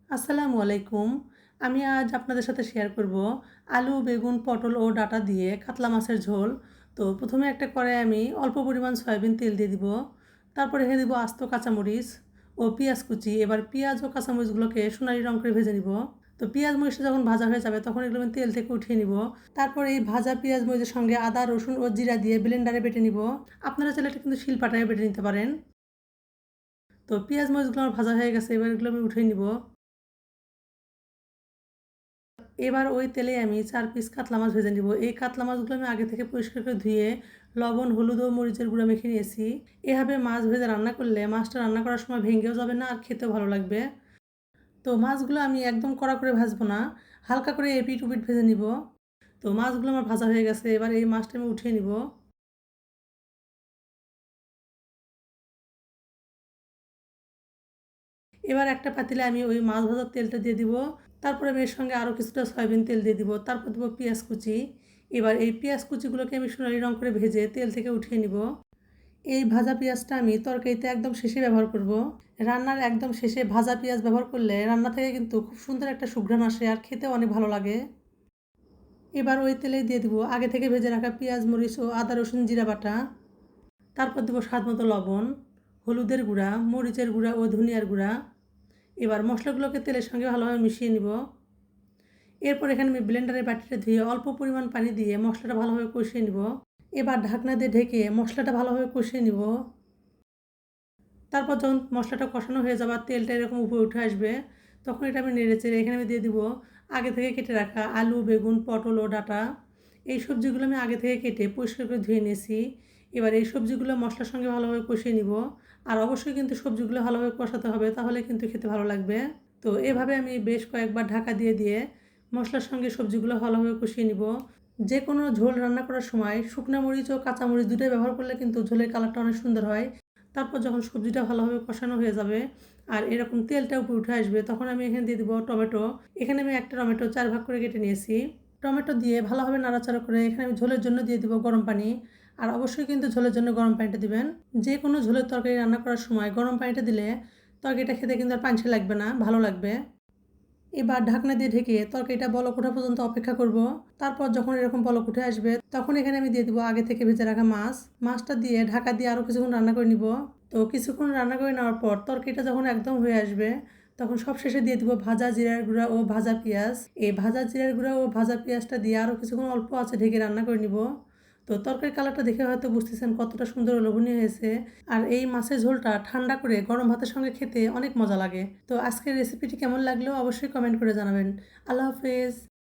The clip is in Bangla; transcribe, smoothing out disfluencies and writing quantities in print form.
আসসালামু আলাইকুম। আমি আজ আপনাদের সাথে শেয়ার করব আলু, বেগুন, পটল ও ডাঁটা দিয়ে কাতলা মাছের ঝোল। তো প্রথমে একটা কড়াইয়ে আমি অল্প পরিমাণ সয়াবিন তেল দিয়ে দিব। তারপরে রেখে দিব আস্ত কাঁচামরিচ ও পেঁয়াজ কুচি। এবার পেঁয়াজ ও কাঁচামরিচগুলোকে সোনালি রং করে ভেজে নিব। তো পেঁয়াজ মরিচটা যখন ভাজা হয়ে যাবে তখন এগুলো আমি তেল থেকে উঠিয়ে নিব। তারপর এই ভাজা পেঁয়াজ মরিচের সঙ্গে আদা, রসুন ও জিরা দিয়ে ব্লেন্ডারে বেটে নিব। আপনারা চাইলে এটা কিন্তু শিলপাটায় বেটে নিতে পারেন। তো পেঁয়াজ মরিচগুলো আমার ভাজা হয়ে গেছে, এবার এগুলো আমি উঠিয়ে নিব। এবার ওই তেলে আমি ৪ পিস কাতলা মাছ ভেজে নিব। এই কাতলা মাছগুলো আমি আগে থেকে পরিষ্কার করে ধুয়ে লবণ, হলুদ ও মরিচের গুঁড়া মেখে নিয়েছি। এভাবে মাছ ভেজে রান্না করলে মাছটা রান্না করার সময় ভেঙেও যাবে না আর খেতেও ভালো লাগবে। তো মাছগুলো আমি একদম কড়া করে ভাজবো না, হালকা করে এপিট ওপিট ভেজে নিব। তো মাছগুলো আমার ভাজা হয়ে গেছে, এবার এই মাছটা আমি উঠিয়ে নিব। এবার একটা পাতিলে আমি ওই মাছ ভাজার তেলটা দিয়ে দিব। তারপরে আমি এর সঙ্গে আরও কিছুটা সয়াবিন তেল দিয়ে দিব। তারপর দেবো পেঁয়াজ কুচি। এবার এই পেঁয়াজ কুচিগুলোকে আমি সোনালি রং করে ভেজে তেল থেকে উঠিয়ে নিব। এই ভাজা পেঁয়াজটা আমি তরকারিতে একদম শেষে ব্যবহার করব। রান্নার একদম শেষে ভাজা পেঁয়াজ ব্যবহার করলে রান্না থেকে কিন্তু খুব সুন্দর একটা সুঘ্রাণ আসে আর খেতেও অনেক ভালো লাগে। এবার ওই তেলেই দিয়ে দিব আগে থেকে ভেজে রাখা পেঁয়াজ, মরিচ ও আদা, রসুন, জিরা বাটা। তারপর দেবো স্বাদ মতো লবণ, হলুদের গুঁড়া, মরিচের গুঁড়া ও ধনিয়ার গুঁড়া। এবার মশলাগুলোকে তেলের সঙ্গে ভালোভাবে মিশিয়ে নিব। এরপর এখানে আমি ব্লেন্ডারের বাটিটা ধুয়ে অল্প পরিমাণ পানি দিয়ে মশলাটা ভালোভাবে কষিয়ে নিব। এবার ঢাকনা দিয়ে ঢেকে মশলাটা ভালোভাবে কষিয়ে নিব। তারপর যখন মশলাটা কষানো হয়ে যাবে আর তেলটা এরকম উপরে উঠে আসবে, তখন এটা আমি নেড়েচেড়ে এখানে আমি দিয়ে দিব আগে থেকে কেটে রাখা আলু, বেগুন, পটল ও ডাঁটা। এই সবজিগুলো আমি আগে থেকে কেটে পরিষ্কার করে ধুয়ে নিয়েছি। এবার এই সবজিগুলো মশলার সঙ্গে ভালোভাবে কষিয়ে নিব। আর অবশ্যই কিন্তু সবজিগুলো ভালোভাবে কষাতে হবে, তাহলে কিন্তু খেতে ভালো লাগবে। তো এভাবে আমি বেশ কয়েকবার ঢাকা দিয়ে দিয়ে মশলার সঙ্গে সবজিগুলো ভালোভাবে কষিয়ে নিব। যে কোনো ঝোল রান্না করার সময় শুকনো মরিচ ও কাঁচা মরিচ দুটোই ব্যবহার করলে কিন্তু ঝোলের কালারটা অনেক সুন্দর হয়। তারপর যখন সবজিটা ভালোভাবে কষানো হয়ে যাবে আর এরকম তেলটা উপরে উঠে আসবে, তখন আমি এখানে দিয়ে দেবো টমেটো। এখানে আমি একটা টমেটো 4 ভাগ করে কেটে নিয়েছি। টমেটো দিয়ে ভালোভাবে নাড়াচাড়া করে এখানে আমি ঝোলের জন্য দিয়ে দেবো গরম পানি। আর অবশ্যই কিন্তু ঝোলের জন্য গরম পানিটা দিবেন। যে কোনো ঝোলের তরকারি রান্না করার সময় গরম পানিটা দিলে তরকারিটা খেতে কিন্তু আর পানসে লাগবে না, ভালো লাগবে। এবার ঢাকনা দিয়ে ঢেকে তরকারিটা বলক ওঠা পর্যন্ত অপেক্ষা করব। তারপর যখন এরকম বলক উঠে আসবে তখন এখানে আমি দিয়ে দিব আগে থেকে ভেজে রাখা মাছ। মাছটা দিয়ে ঢাকা দিয়ে আরও কিছুক্ষণ রান্না করে নিব। তো কিছুক্ষণ রান্না করে নেওয়ার পর তরকারিটা যখন একদম হয়ে আসবে তখন সব শেষে দিয়ে দিব ভাজা জিরার গুঁড়া ও ভাজা পেঁয়াজ। এই ভাজা জিরার গুঁড়া ও ভাজা পেঁয়াজটা দিয়ে আরও কিছুক্ষণ অল্প আছে ঢেকে রান্না করে নিব। তো তরকারির কালারটা দেখে হয়তো বুঝতেছেন কতটা সুন্দর ও লোভনীয় হয়েছে। আর এই মাছের ঝোলটা ঠান্ডা করে গরম ভাতের সঙ্গে খেতে অনেক মজা লাগে। তো আজকের রেসিপিটি কেমন লাগলো অবশ্যই কমেন্ট করে জানাবেন। আল্লাহ হাফেজ।